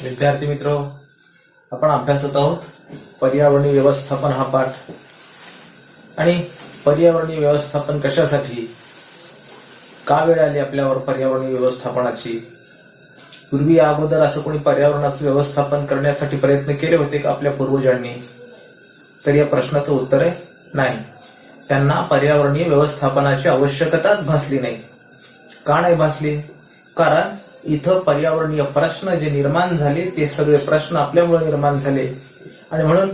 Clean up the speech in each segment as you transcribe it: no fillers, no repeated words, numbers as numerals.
विद्यार्थी मित्रो, आपण अभ्यासत आहोत पर्यावरणीय व्यवस्थापन हा पाठ। आणि पर्यावरणीय व्यवस्थापन कशासाठी, का वेळ आली आपल्यावर पर्यावरणीय व्यवस्थापनाची? पूर्वी अगोदर असं कोणी पर्यावरणाचं व्यवस्थापन करण्यासाठी प्रयत्न केले होते का आपल्या पूर्वजांनी? तर या प्रश्नाचं उत्तर आहे नाही। त्यांना पर्यावरणीय व्यवस्थापनाची आवश्यकताच भासली नाही। का नाही भासली? कारण इथं पर्यावरणीय प्रश्न जे निर्माण झाले ते सगळे प्रश्न आपल्यामुळे निर्माण झाले, आणि म्हणून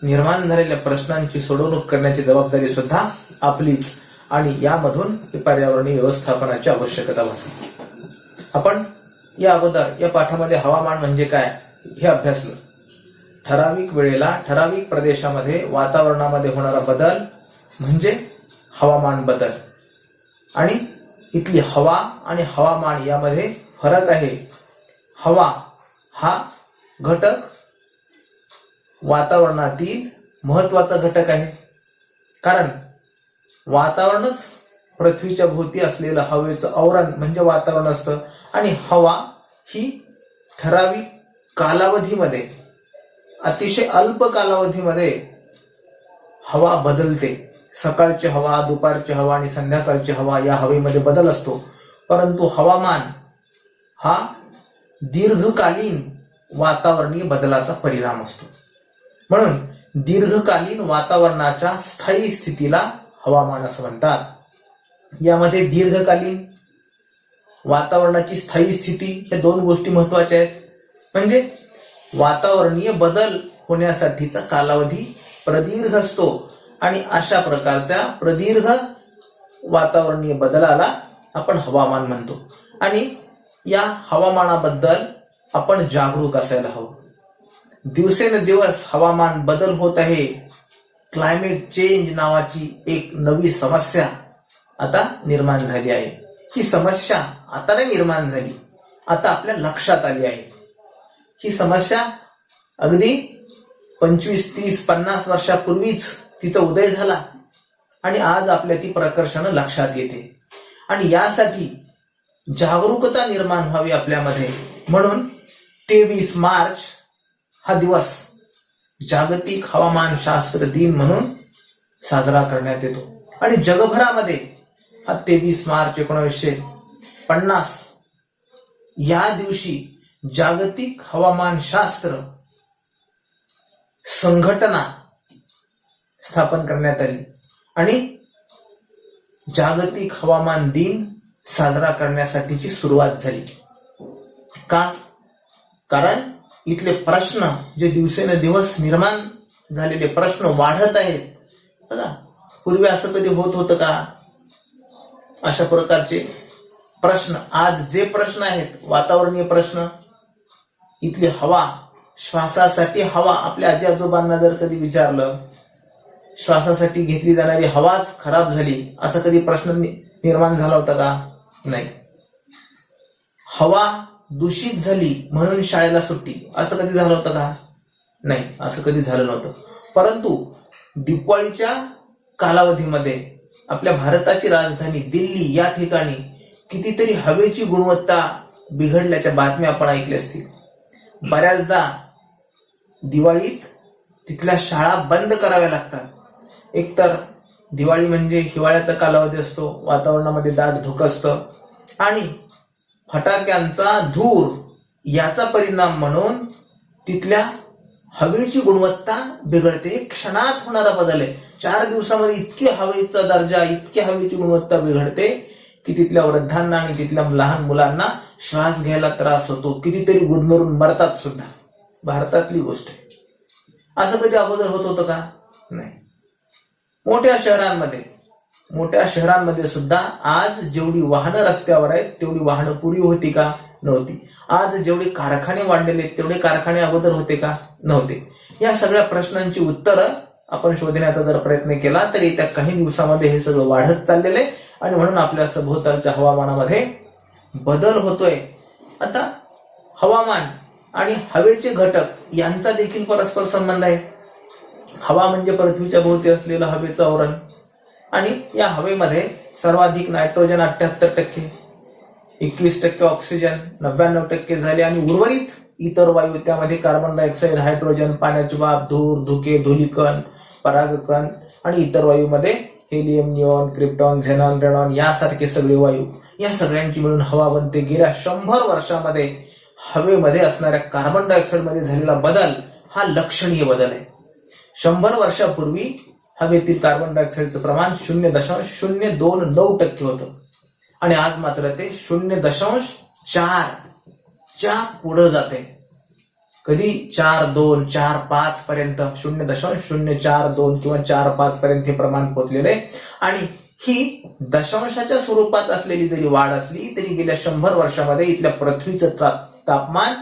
निर्माण झालेल्या प्रश्नांची सोडवणूक करण्याची जबाबदारी सुद्धा आपलीच, आणि यामधून पर्यावरणीय व्यवस्थापनाची आवश्यकता भासली। आपण या अगोदर या पाठामध्ये हवामान म्हणजे काय हे अभ्यासलं। ठराविक वेळेला ठराविक प्रदेशामध्ये वातावरणामध्ये होणारा बदल म्हणजे हवामान बदल, आणि इथली हवा आणि हवामान यामध्ये फरक आहे। हवा हा घटक वातावरणातील महत्वाचा घटक आहे, कारण वातावरणच पृथ्वीच्या भोवती असलेलं हवेचं आवरण म्हणजे वातावरण असतं, आणि हवा ही ठराविक कालावधीमध्ये, अतिशय अल्प कालावधीमध्ये हवा बदलते। सकाळची हवा, दुपारची हवा आणि संध्याकाळची हवा या हवेमध्ये बदल असतो, परंतु हवामान हा दीर्घकालीन वातावरणीय बदलाचा परिणाम असतो। म्हणून दीर्घकालीन वातावरणाच्या स्थायी स्थितीला हवामान असं म्हणतात। यामध्ये दीर्घकालीन वातावरणाची स्थायी स्थिती या दोन गोष्टी महत्वाच्या आहेत। म्हणजे वातावरणीय बदल होण्यासाठीचा कालावधी प्रदीर्घ असतो, आणि अशा प्रकारच्या प्रदीर्घ वातावरणीय बदलाला आपण हवामान म्हणतो। आणि या हवामानाबद्दल आपण जागरूक असायला हवं। दिवसेंदिवस हवामान बदल होत आहे। क्लायमेट चेंज नावाची एक नवी समस्या आता निर्माण झाली आहे। ही समस्या आता नाही निर्माण झाली, आता आपल्या लक्षात आली आहे। ही समस्या अगदी 25, 30, 50 वर्षापूर्वीच तिचा उदय झाला, आणि आज आपल्या ती प्रकर्षानं लक्षात येते। आणि यासाठी जागरूकता निर्माण व्हावी आपल्यामध्ये, म्हणून 23 मार्च हा दिवस जागतिक हवामानशास्त्र दिन म्हणून साजरा करण्यात येतो। आणि जगभरामध्ये हा 23 मार्च 1950 या दिवशी जागतिक हवामानशास्त्र संघटना स्थापन करण्यात आली, आणि जागतिक हवामान दिन साजरा करण्यासाठीची सुरुवात झाली। का? कारण इथले प्रश्न जे दिवसेंदिवस निर्माण झालेले प्रश्न वाढत आहेत। बघा, पूर्वी असं कधी होत होतं का? अशा प्रकारचे प्रश्न आज जे प्रश्न आहेत वातावरणीय प्रश्न, इथली हवा, श्वासासाठी हवा, आपल्या आजी आजोबांना जर कधी विचारलं श्वासासाठी घेतली जाणारी हवाच खराब झाली, असा कधी प्रश्न निर्माण झाला होता का? नाही। हवा दूषित झाली म्हणून शाळेला सुट्टी, असं कधी झालं होतं का? नाही, असं कधी झालं नव्हतं। परंतु दिवाळीच्या कालावधीमध्ये आपल्या भारताची राजधानी दिल्ली या ठिकाणी कितीतरी हवेची गुणवत्ता बिघडल्याच्या बातम्या आपण ऐकल्या असतील। बऱ्याचदा दिवाळीत तिथल्या शाळा बंद कराव्या लागतात। एकतर दिवाळी म्हणजे हिवाळ्याचा कालावधी असतो, वातावरणामध्ये दाट धुकं असतं, आणि फटाक्यांचा धूर याचा परिणाम म्हणून तिथल्या हवेची गुणवत्ता बिघडते। क्षणात होणारा बदल आहे। 4 दिवसामध्ये इतकी हवेचा दर्जा, इतकी हवेची गुणवत्ता बिघडते की तिथल्या वृद्धांना आणि तिथल्या लहान मुलांना श्वास घ्यायला त्रास होतो, कितीतरी गुदमरून मरतात सुद्धा। भारतातली गोष्ट आहे। असं कधी अगोदर होत होतं का? नाही। मोठ्या शहरांमध्ये सुद्धा आज जेवढी वाहनं रस्त्यावर आहेत तेवढी वाहनं पूर्वी होती का? नव्हती। आज जेवढे कारखाने वाढलेले तेवढे कारखाने अगोदर होते का? नव्हते। या सगळ्या प्रश्नांची उत्तरं आपण शोधण्याचा जर प्रयत्न केला तर येत्या काही दिवसामध्ये हे सगळं वाढत चाललेलं आहे, आणि म्हणून आपल्या सभोवतालच्या हवामानामध्ये बदल होतोय। आता हवामान आणि हवेचे घटक यांचा देखील परस्पर संबंध आहे। हवा म्हणजे पृथ्वीच्या भोवती असलेलं हवेचं आवरण, आणि या हवेमध्ये सर्वाधिक नायट्रोजन 78%, 21% ऑक्सिजन, 99% झाले, आणि उर्वरित इतर वायू, त्यामध्ये कार्बन डायऑक्साईड, हायड्रोजन, पाण्याची वाफ, धूर, धुके, धुलीकण, परागकण आणि इतर वायूमध्ये helium, neon, krypton, xenon, Renan यासारखे सगळे वायू, या सगळ्यांची मिळून हवा बनते. गेल्या 100 वर्षामध्ये हवेमध्ये असणाऱ्या कार्बन डायऑक्साईड मध्ये झालेला बदल हा लक्षणीय बदल आहे. 100 वर्षापूर्वी हवेतील कार्बन डायऑक्साईडचं प्रमाण 0.029% होतं आणि आज मात्र ते 0.4 च्या पुढे जाते. कधी 4.2, 4.5 पर्यंत, 0.042 किंवा 4.5 पर्यंत हे प्रमाण पोहोचलेले. आणि ही दशांशाच्या स्वरूपात असलेली जरी वाढ असली तरी गेल्या 100 वर्षामध्ये इथल्या पृथ्वीचं तापमान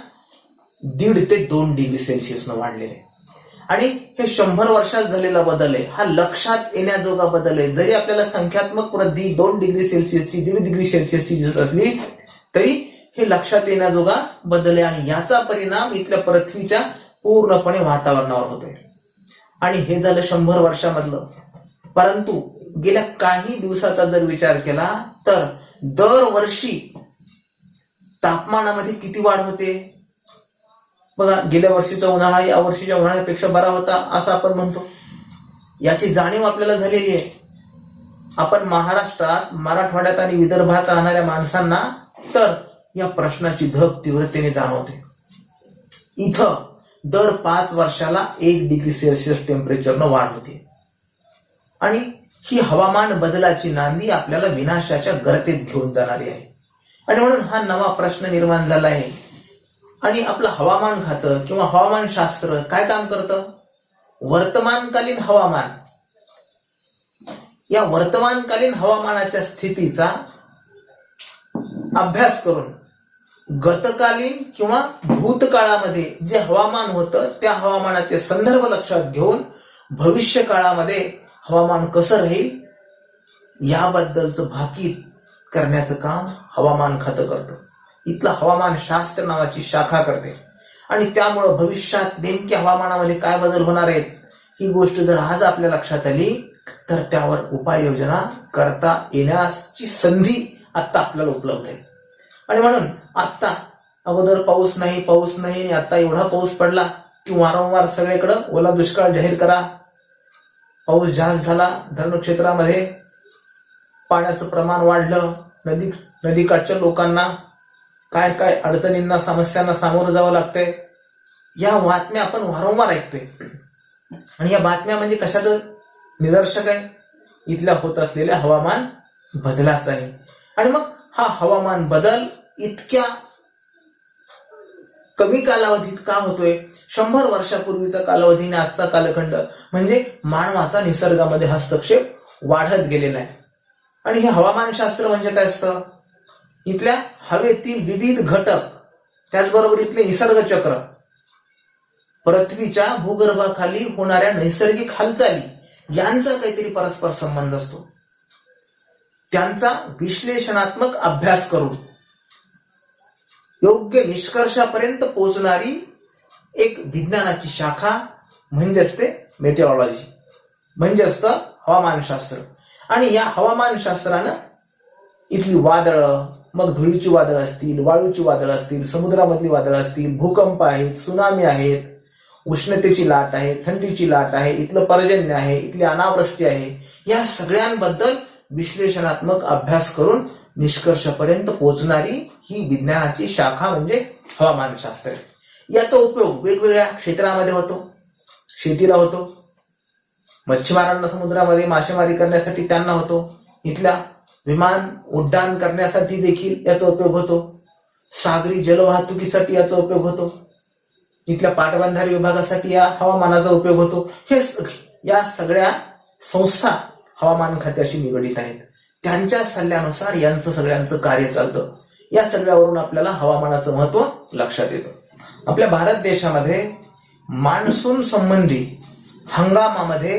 1.5 ते 2 डिग्री सेल्सिअसनं वाढलेले. आणि हे 100 वर्षात झालेला बदल आहे हा लक्षात येण्याजोगा बदल आहे. जरी आपल्याला संख्यात्मक वृद्धी 2 डिग्री सेल्सिअसची, 1.5 डिग्री सेल्सिअसची दिसत असली तरी हे लक्षात येण्याजोगा बदल आहे. आणि याचा परिणाम इथल्या पृथ्वीच्या पूर्णपणे वातावरणावर होतोय. आणि हे झालं 100 वर्षामधलं. परंतु गेल्या काही दिवसाचा जर विचार केला तर दरवर्षी तापमानामध्ये किती वाढ होते बघा. गेल्या वर्षीचा उन्हाळा या वर्षीच्या उन्हाळ्यापेक्षा बरा होता असं आपण म्हणतो. याची जाणीव आपल्याला झालेली आहे. आपण महाराष्ट्रात, मराठवाड्यात आणि विदर्भात राहणाऱ्या माणसांना तर या प्रश्नाची धग तीव्रतेने जाणवते. इथं दर 5 वर्षाला 1 डिग्री सेल्सिअस टेम्परेचरनं वाढ होते. आणि ही हवामान बदलाची नांदी आपल्याला विनाशाच्या गर्तेत घेऊन जाणारी आहे. आणि म्हणून हा नवा प्रश्न निर्माण झाला आहे. आणि आपलं हवामान खातं किंवा हवामानशास्त्र काय काम करतं? वर्तमानकालीन हवामान, या वर्तमानकालीन हवामानाच्या स्थितीचा अभ्यास करून गतकालीन किंवा भूतकाळामध्ये जे हवामान होतं त्या हवामानाचे संदर्भ लक्षात घेऊन भविष्य काळामध्ये हवामान कसं राहील याबद्दलचं भाकीत करण्याचं काम हवामान खातं करतं. इथलं हवामान शास्त्र नावाची शाखा करते. आणि त्यामुळं भविष्यात नेमक्या हवामानामध्ये काय बदल होणार आहेत ही गोष्ट जर आज आपल्या लक्षात आली तर त्यावर उपाययोजना करता येण्याची संधी आता आपल्याला उपलब्ध आहे. आणि म्हणून आता अगोदर पाऊस नाही आणि आता एवढा पाऊस पडला की वारंवार सगळीकडं ओला दुष्काळ जाहीर करा. पाऊस जास्त झाला, धरण क्षेत्रामध्ये पाण्याचं प्रमाण वाढलं, नदीकाठच्या लोकांना काय काय अडचणींना, समस्यांना सामोरं जावं लागतंय. या बातम्या आपण वारंवार ऐकतोय. आणि या बातम्या म्हणजे कशाचं निदर्शक आहे? इथल्या होत असलेल्या हवामान बदलाचा आहे. आणि मग हा हवामान बदल इतक्या कमी कालावधीत का होतोय? 100 वर्षापूर्वीचा कालावधी आणि आजचा कालखंड म्हणजे मानवाचा निसर्गामध्ये हस्तक्षेप वाढत गेलेला आहे. आणि हे हवामानशास्त्र म्हणजे काय असतं? इथल्या हवेतील विविध घटक, त्याचबरोबर इथले निसर्ग चक्र, पृथ्वीच्या भूगर्भाखाली होणाऱ्या नैसर्गिक हालचाली यांचा काहीतरी परस्पर संबंध असतो. त्यांचा विश्लेषणात्मक अभ्यास करून योग्य निष्कर्षापर्यंत पोहोचणारी एक विज्ञानाची शाखा म्हणजे असते मेटेओरॉलॉजी, म्हणजे असतं हवामानशास्त्र. आणि या हवामानशास्त्रानं इथली वादळं, मग धुळीची वादळ असतील, वाळूची वादळ असतील, समुद्रामधली वादळ असतील, भूकंप आहेत, सुनामी आहेत, उष्णतेची लाट आहे, थंडीची लाट आहे, इथलं पर्जन्य आहे, इथली अनावृष्टी आहे, या सगळ्यांबद्दल विश्लेषणात्मक अभ्यास करून निष्कर्षापर्यंत पोहोचणारी ही विज्ञानाची शाखा म्हणजे हवामानशास्त्र. याचा उपयोग वेगवेगळ्या क्षेत्रामध्ये होतो. शेतीला होतो, मच्छीमारांना समुद्रामध्ये मासेमारी करण्यासाठी त्यांना होतो, इथल्या विमान उड्डाण करण्यासाठी देखील याचा उपयोग होतो, सागरी जलवाहतुकीसाठी याचा उपयोग होतो, इथल्या पाटबंधारे विभागासाठी या हवामानाचा उपयोग होतो. या सगळ्या संस्था हवामान खात्याशी निगडीत आहेत. त्यांच्या सल्ल्यानुसार यांचं सगळ्यांचं कार्य चालतं. या सगळ्यावरून आपल्याला हवामानाचं महत्व लक्षात येतं. आपल्या भारत देशामध्ये मान्सून संबंधी हंगामामध्ये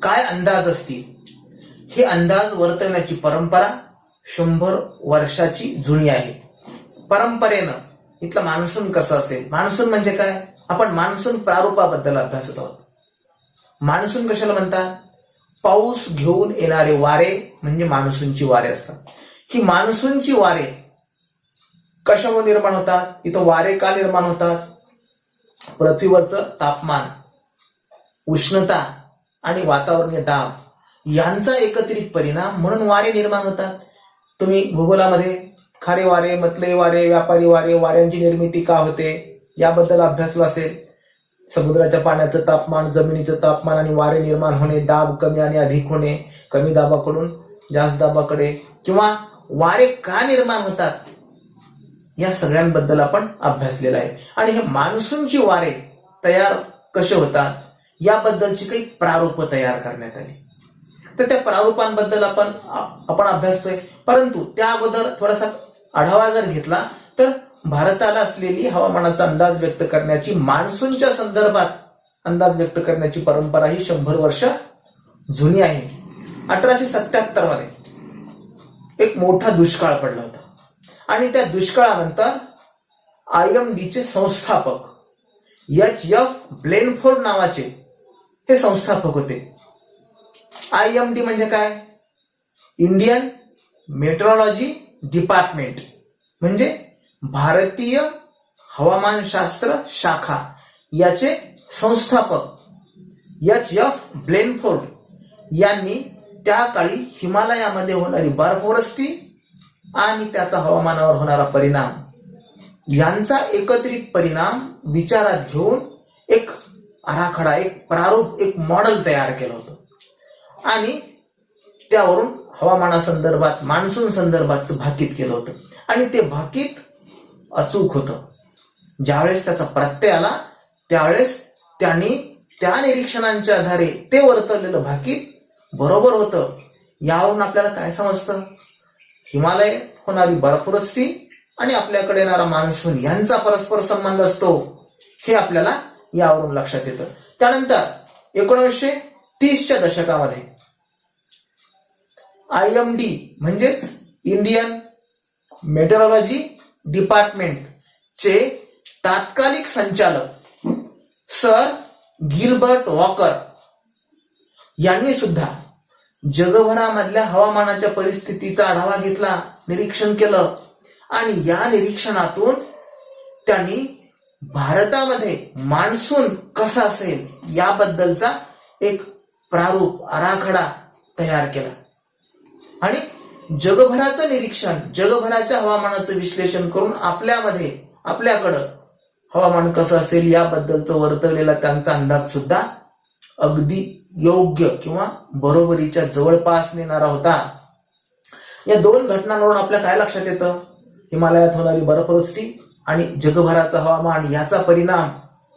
काय अंदाज असतील हे अंदाज वर्तवण्याची परंपरा 100 वर्षाची जुनी आहे. परंपरेनं इथलं मान्सून कसं असेल, मान्सून म्हणजे काय, आपण मान्सून प्रारूपाबद्दल अभ्यासत आहोत. मान्सून कशाला म्हणतात? पाऊस घेऊन येणारे वारे म्हणजे मान्सूनची वारे असतात. ही मान्सूनची वारे कशामुळे निर्माण होतात, इथं वारे का निर्माण होतात, पृथ्वीवरचं तापमान, उष्णता आणि वातावरणीय दाब यांचा एकत्रित परिणाम म्हणून वारे निर्माण होतात. तुम्ही भूगोलामध्ये खारे वारे, मतले वारे, व्यापारी वारे, वाऱ्यांची निर्मिती का होते याबद्दल अभ्यासला असेल. समुद्राच्या पाण्याचं तापमान, जमिनीचं तापमान आणि वारे निर्माण होणे, दाब कमी आणि अधिक होणे, कमी दाबाकडून जास्त दाबाकडे, किंवा वारे का निर्माण होतात या सगळ्यांबद्दल आपण अभ्यासलेला आहे. आणि हे मान्सूनची वारे तयार कसे होतात याबद्दलची काही प्रारूप तयार करण्यात आली. तर त्या प्रारूपांबद्दल आपण अभ्यासतोय. परंतु त्या अगोदर थोडासा आढावा जर घेतला तर भारताला असलेली हवामानाचा अंदाज व्यक्त करण्याची, मान्सूनच्या संदर्भात अंदाज व्यक्त करण्याची परंपरा ही 100 वर्ष जुनी आहे. 1877 मध्ये एक मोठा दुष्काळ पडला होता आणि त्या दुष्काळानंतर IMD चे संस्थापक H.F. ब्लेनफोर्ड नावाचे हे संस्थापक होते. IMD म्हणजे काय, इंडियन मेट्रोलॉजी डिपार्टमेंट, म्हणजे भारतीय हवामानशास्त्र शाखा, याचे संस्थापक H.F. ब्लेनफोर्ड यांनी त्या काळी हिमालयामध्ये होणारी बर्फवृष्टी आणि त्याचा हवामानावर होणारा परिणाम यांचा एकत्रित परिणाम विचारात घेऊन एक आराखडा, एक प्रारूप, एक मॉडेल तयार केलं होतं आणि त्यावरून हवामानासंदर्भात, मान्सून संदर्भात भाकीत केलं होतं. आणि ते भाकीत अचूक होतं. ज्यावेळेस त्याचा प्रत्यय आला त्यावेळेस त्यांनी त्या निरीक्षणांच्या आधारे ते वर्तवलेलं भाकीत बरोबर होतं. यावरून आपल्याला काय समजतं, हिमालय होणारी बर्फवृष्टी आणि आपल्याकडे येणारा मान्सून यांचा परस्पर संबंध असतो, हे आपल्याला यावरून लक्षात येतं. त्यानंतर 1930च्या दशकामध्ये IMD म्हणजेच इंडियन मेट्रोलॉजी डिपार्टमेंट चे तात्कालिक संचालक सर गिल्बर्ट वॉकर यांनी सुद्धा जगभरामधल्या हवामानाच्या परिस्थितीचा आढावा घेतला, निरीक्षण केलं आणि या निरीक्षणातून त्यांनी भारतामध्ये मान्सून कसा असेल याबद्दलचा एक प्रारूप, आराखडा तयार केला आणि जगभराचं निरीक्षण, जगभराच्या हवामानाचं विश्लेषण करून आपल्याकडं हवामान कसं असेल याबद्दलचं वर्तवलेला त्यांचा अंदाज सुद्धा अगदी योग्य किंवा बरोबरीच्या जवळपास नेणारा होता. या दोन घटनांवरून आपल्या काय लक्षात येतं, हिमालयात होणारी बर्फवृष्टी आणि जगभराचं हवामान याचा परिणाम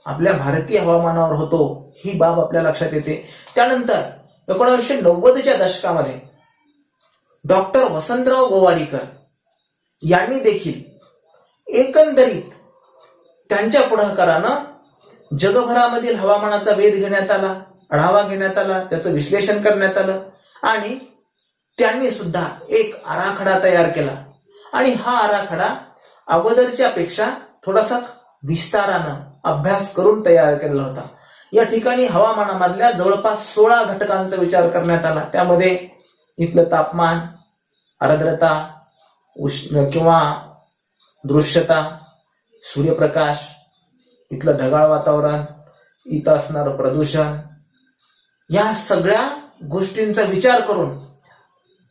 आपल्या भारतीय हवामानावर होतो, ही बाब आपल्या लक्षात येते. त्यानंतर 1990च्या दशकामध्ये डॉक्टर वसंतराव गोवारीकर यांनी देखील एकंदरीत त्यांच्या पुढाकारानं जगभरामधील हवामानाचा वेध घेण्यात आला, आढावा घेण्यात आला, त्याचं विश्लेषण करण्यात आलं आणि त्यांनी सुद्धा एक आराखडा तयार केला आणि हा आराखडा अगोदरच्या पेक्षा थोडासा विस्तारानं अभ्यास करून तयार केलेला होता. या ठिकाणी हवामानामधल्या जवळपास 16 घटकांचा विचार करण्यात आला. त्यामध्ये इथलं तापमान, आर्द्रता, उष्ण किंवा दृश्यता, सूर्यप्रकाश, इथलं ढगाळ वातावरण, इथं असणारं प्रदूषण, या सगळ्या गोष्टींचा विचार करून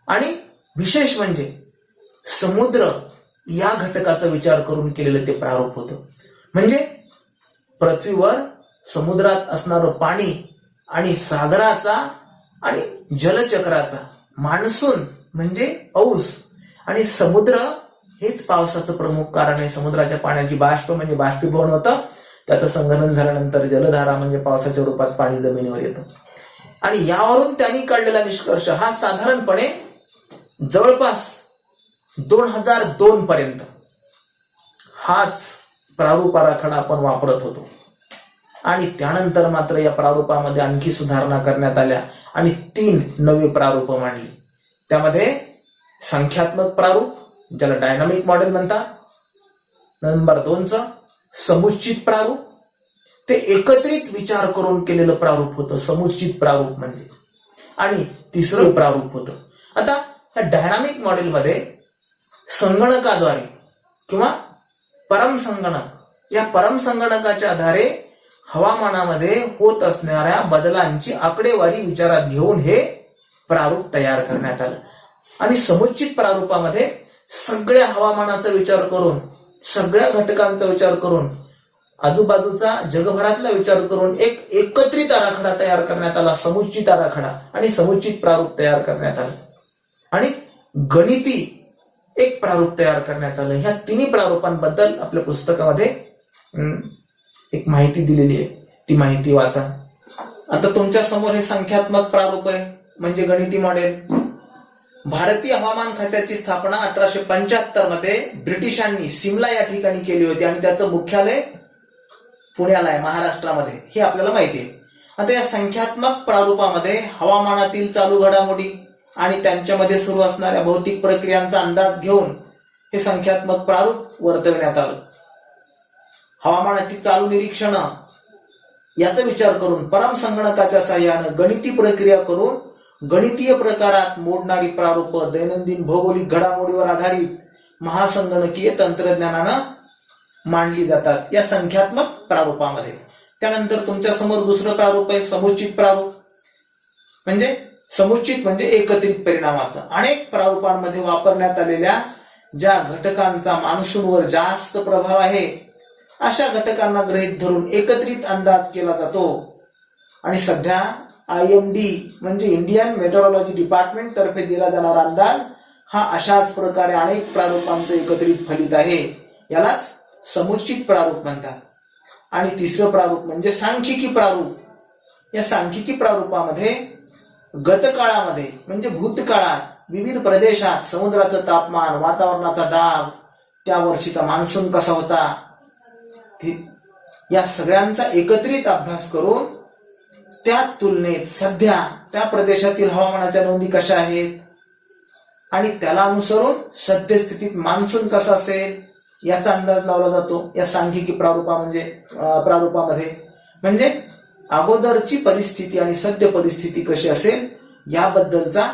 आणि विशेष म्हणजे समुद्र या घटकाचा विचार करून केलेलं ते प्रारूप होतं. म्हणजे पृथ्वीवर समुद्रात असणारं पाणी आणि सागराचा आणि जलचक्राचा, मान्सून म्हणजे पाऊस आणि समुद्र हेच पावसाचं प्रमुख कारण आहे. समुद्राच्या पाण्याची बाष्प म्हणजे बाष्पीभवन होतं, त्याचं संघनन झाल्यानंतर जलधारा म्हणजे पावसाच्या रूपात पाणी जमिनीवर येतं आणि यावरून त्यांनी काढलेला निष्कर्ष हा साधारणपणे जवळपास 2002 पर्यंत हाच प्रारूप आराखडा आपण वापरत होतो आणि त्यानंतर मात्र या प्रारूपामध्ये आणखी सुधारणा करण्यात आल्या आणि 3 नवे प्रारूप मांडली. त्यामध्ये संख्यात्मक प्रारूप, ज्याला डायनामिक मॉडेल म्हणतात, नंबर 2चं समुचित प्रारूप, ते एकत्रित विचार करून केलेलं प्रारूप होतं समुचित प्रारूप म्हणजे, आणि तिसरं प्रारूप होतं. आता या डायनामिक मॉडेलमध्ये संगणकाद्वारे किंवा परमसंगणक, या परमसंगणकाच्या आधारे हवामानामध्ये होत असणाऱ्या बदलांची आकडेवारी विचारात घेऊन हे प्रारूप तयार करण्यात आलं. आणि समुचित प्रारूपामध्ये सगळ्या हवामानाचा विचार करून, सगळ्या घटकांचा विचार करून, आजूबाजूचा जगभरातला विचार करून एक एकत्रित आराखडा तयार करण्यात आला, समुचित आराखडा आणि समुचित प्रारूप तयार करण्यात आलं. आणि गणिती एक प्रारूप तयार करण्यात आलं. ह्या तिन्ही प्रारूपांबद्दल आपल्या पुस्तकामध्ये एक माहिती दिलेली आहे, ती माहिती वाचा. आता तुमच्या समोर हे संख्यात्मक प्रारूप आहे, म्हणजे गणिती मॉडेल. भारतीय हवामान खात्याची स्थापना 1875 मध्ये ब्रिटिशांनी सिमला या ठिकाणी केली होती आणि त्याचं मुख्यालय पुण्याला आहे, महाराष्ट्रामध्ये, हे आपल्याला माहिती आहे. आता या संख्यात्मक प्रारूपामध्ये हवामानातील चालू घडामोडी आणि त्यांच्यामध्ये सुरू असणाऱ्या भौतिक प्रक्रियांचा अंदाज घेऊन हे संख्यात्मक प्रारूप वर्तविण्यात आलं. हवामानाची चालू निरीक्षण याचा विचार करून परमसंगणकाच्या साहाय्यानं गणिती प्रक्रिया करून गणितीय प्रकारात मोडणारी प्रारूप दैनंदिन भौगोलिक घडामोडीवर आधारित महासंगणकीय तंत्रज्ञानानं मांडली जातात या संख्यात्मक प्रारूपामध्ये. त्यानंतर तुमच्या समोर दुसरं प्रारूप आहे, समुचित प्रारूप. म्हणजे समुचित म्हणजे एकत्रित परिणामाचं. अनेक प्रारूपांमध्ये वापरण्यात आलेल्या ज्या घटकांचा मान्सूनवर जास्त प्रभाव आहे अशा घटकांना गृहीत धरून एकत्रित अंदाज केला जातो. आणि सध्या IMD म्हणजे इंडियन मेट्रोलॉजी डिपार्टमेंट तर्फे दिला जाणारा अंदाज हा अशाच प्रकारे अनेक प्रारूपांचं एकत्रित फलित आहे. यालाच समुचित प्रारूप म्हणतात. आणि तिसरं प्रारूप म्हणजे सांख्यिकी प्रारूप. या सांख्यिकी प्रारूपामध्ये गतकाळामध्ये म्हणजे भूतकाळात विविध प्रदेशात समुद्राचं तापमान, वातावरणाचा दाब, त्या वर्षीचा मान्सून कसा होता, या सगळ्यांचा एकत्रित अभ्यास करून त्या तुलनेत सध्या त्या प्रदेशातील हवामानाच्या नोंदी कशा आहेत आणि त्याला अनुसरून सद्यस्थितीत मान्सून कसा असेल याचा अंदाज लावला जातो या सांख्यिकी प्रारूपामध्ये. म्हणजे अगोदरची परिस्थिती आणि सद्य परिस्थिती कशी असेल याबद्दलचा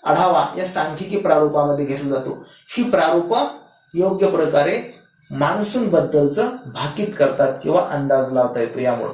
आढावा या सांख्यिकी प्रारूपामध्ये घेतला जातो. ही प्रारूप योग्य प्रकारे मान्सून बद्दलचं भाकीत करतात किंवा अंदाज लावता येतो यामुळे.